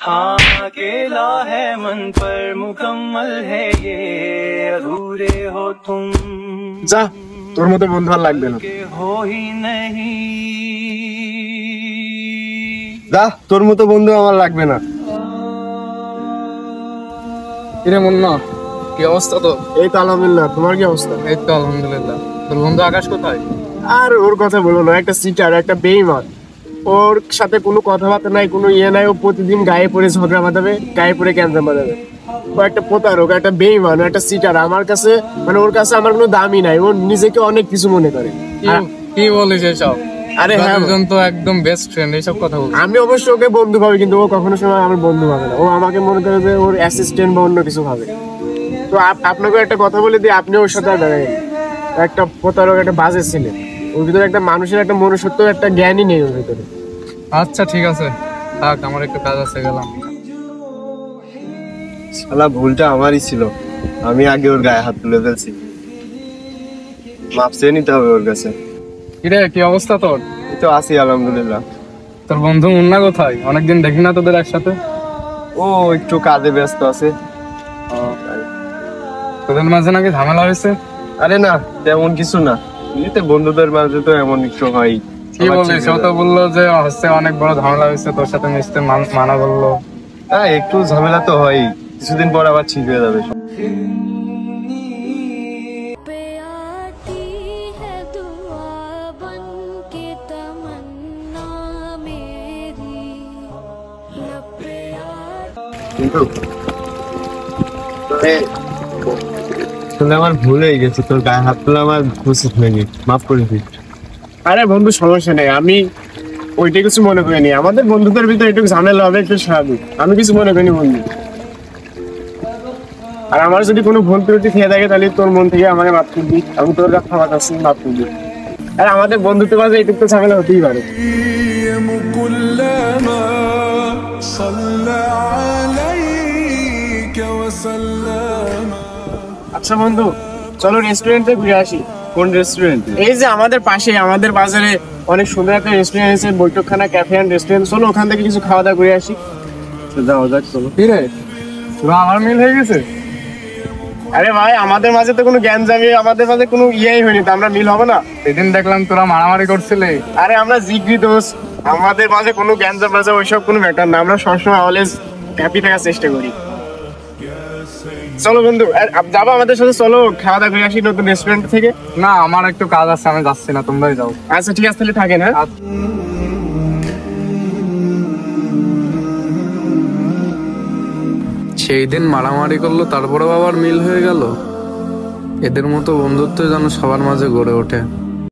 हाँ अकेला है मन पर मुकम्मल है ये अधूरे हो तुम যা তোর মতো বন্ধু আর লাগবে না के हो ही नहीं যা তোর মতো বন্ধু আমার লাগবে না কিরে মুন্না, কি অবস্থা তো? এই তো আলহামদুলিল্লাহ। তোমার কি অবস্থা? এই তো আলহামদুলিল্লাহ। তোর বন্ধু আকাশ কোথায়? আর ওর কথা বলো না, একটা সিটার, একটা বেঈমান। ওর সাথে কোনো কথাবার্তা নাই, কোনো ইয়ে নাই। ও প্রতিদিন গায়ে পড়ে ঝগড়া বাঁধাবে, গায়ে পড়ে ক্যান্সার বাঁধাবে। ও একটা প্রতারক, একটা বেঈমান, একটা সিটার। আমার কাছে মানে ওর কাছে আমার কোনো দামই নাই। ও নিজেকে অনেক কিছু মনে করে। কি বলিস এসব? আরে হ্যাঁ, দুজন তো একদম বেস্ট ফ্রেন্ড, এইসব কথা বল। আমি অবশ্য ওকে বন্ধু ভাবি, কিন্তু ও কখনো সময় আমার বন্ধু ভাবে না। ও আমাকে মনে করে যে ওর অ্যাসিস্ট্যান্ট বা অন্য কিছু ভাবে। তো আপনাকে একটা কথা বলে দিই, আপনি ওর সাথে দাঁড়ায়। একটা প্রতারক, একটা বাজে ছেলে। ওর ভিতরে একটা মানুষের একটা মনুষ্যত্ব, একটা জ্ঞানই নেই ওর ভিতরে। আচ্ছা ঠিক আছে, থাক, আমার একটু কাজ আছে, গেলাম। শালা ভুলটা আমারই ছিল, আমি আগে ওর গায়ে হাত তুলে ফেলছি। মাপ চেয়ে নিতে হবে ওর কাছে। কিরে, কি অবস্থা তোর? এই তো আছি আলহামদুলিল্লাহ। তোর বন্ধু মুন্না কোথায়? অনেকদিন দেখি না তোদের একসাথে। ও একটু কাজে ব্যস্ত আছে। তোদের মাঝে নাকি ঝামেলা হয়েছে? আরে না, তেমন কিছু না। এতে বন্ধুদের মাঝে তো এমন একটু হয়। কি বলিস? ও তো বললো যে হচ্ছে অনেক বড় ঝামেলা হয়েছে, তোর সাথে মিশতে মানা বললো। হ্যাঁ, একটু ঝামেলা তো হয়, কিছুদিন পর আবার ঠিক হয়ে যাবে। কিন্তু আমার ভুল হয়ে গেছে, তোর গায়ে হাত তোলা আমার উচিত হয়নি, মাফ করে দিই। আরে বন্ধু, সমস্যা নেই, আমি ওইটা কিছু মনে করিনি। আমাদের বন্ধুদের ভিতরে একটু ঝামেলা হবে, একটু স্বাভাবিক। আমি কিছু মনে করিনি বন্ধু। আর আমার যদি কোনো ভুল ত্রুটি খেয়ে থাকে, তাহলে তোর মন থেকে আমাকে মাফ করে দিই। আমি তোর কাছে ক্ষমা চাচ্ছি, মাফ করে দিই। আর আমাদের বন্ধুত্বের মাঝে এইটুকু তো ঝামেলা হতেই পারে। আচ্ছা বন্ধু, চলো রেস্টুরেন্টে ঘুরে আসি। কোন রেস্টুরেন্ট? এই যে আমাদের পাশে, আমাদের বাজারে অনেক সুন্দর একটা রেস্টুরেন্ট আছে, বৈঠকখানা ক্যাফে এন্ড রেস্টুরেন্ট। চলো ওখান থেকে কিছু খাওয়া দাওয়া করে আসি। যাও যাক, চলো। কি রে, তোরা আমার মিল হয়ে গেছে? আরে ভাই, আমাদের মাঝে তো কোনো জ্ঞান জামি, আমাদের মাঝে কোনো ইয়েই হয়নি, তো আমরা মিল হবো না? সেদিন দেখলাম তোরা মারামারি করছিলে। আরে আমরা জিগরি দোষ, আমাদের মাঝে কোনো জ্ঞান জাম আছে ওইসব কোনো ম্যাটার না। আমরা সবসময় অলওয়েজ হ্যাপি থাকার চেষ্টা করি। চলো বন্ধু, যাবো আমাদের সাথে, চলো খাওয়া দাওয়া করে আসি নতুন রেস্টুরেন্ট থেকে। না, আমার একটু কাজ আছে, আমি যাচ্ছি না, তোমরাই যাও। আচ্ছা ঠিক আছে, তাহলে থাকেন। হ্যাঁ, সেই দিন মারামারি করলো, তারপরেও আবার মিল হয়ে গেল। এদের মতো বন্ধুত্ব যেন সবার মাঝে গড়ে ওঠে।